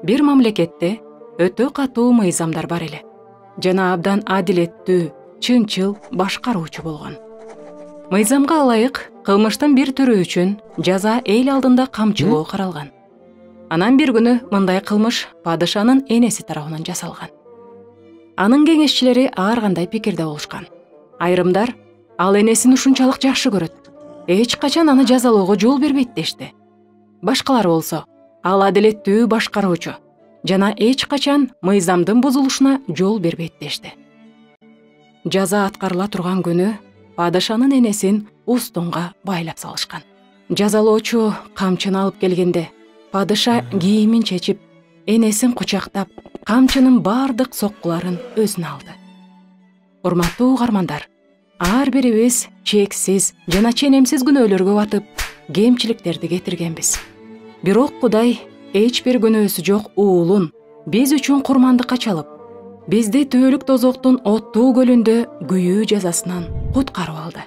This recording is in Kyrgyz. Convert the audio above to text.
Бир мамлекетте өтө катуу мыйзамдар бар эле жана абдан адилеттүү, чынчыл башкаруучу болгон. Мыйзамга ылайык кылмыштын бир түрү үчүн жаза эл алдында камчылоо каралган. Анан бир күнү мындай кылмыш падышанын энеси тарабынан жасалган. Анын кеңешчилери ар кандай пикирде болушкан. Айрымдар ал энесин ушунчалык жакшы көрөт, эч качан аны жазалоого жол бербейт дешти. Башкалар болсо, ал адилеттүү башкаруучу жана эч качан мыйзамдын бузулушуна жол бербейт дешти. Жаза аткарыла турган күнү падышанын энесин устунга байлап салышкан. Жазалоочу камчыны алып келгенде падыша кийимин чечип, энесин кучактап, камчынын бардык соккуларын өзүнө алды. Урматтуу угармандар, ар бирибиз чексиз жана ченемсиз күнөөлөргө батып, кемчиликтерди кетиргенбиз. Бирок Кудай эч бир күнөөсү жок уулун биз үчүн курмандыкка чалып, бизди түбөлүк тозоктун оттуу көлүндө күйүү жазасынан куткарып алды.